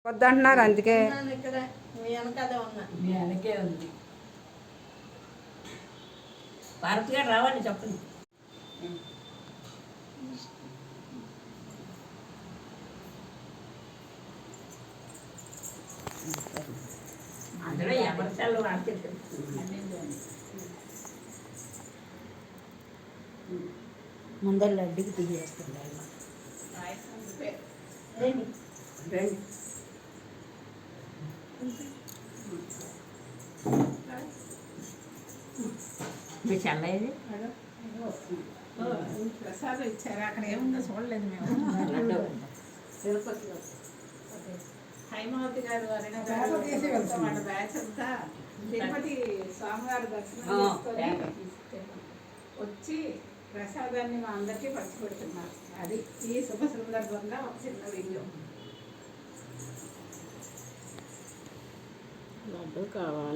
వద్దంటున్నారు అందుకే ఇక్కడ మీ వెనకదే ఉన్నా మీ వెనకే ఉంది. భారత్ గారు రావాలి చెప్పండి. అందులో ఎవరిసాలు వాడితే ముందర లడ్డుకి తీసేస్తుంది. రండి మీ చెల్లయ్యది ప్రసాదం ఇచ్చారు. అక్కడ ఏముందో చూడలేదు మేము. తిరుపతిలో హైమావతి గారు వాళ్ళ బ్యాచ్ అంతా తిరుపతి స్వామివారి దర్శనం చేసుకొని వచ్చి ప్రసాదాన్ని మా అందరికీ పంచిపెడుతున్నారు. అది ఈ శుభ సందర్భంగా ఒక చిన్న వీడియో. లడ్డు కావాలి.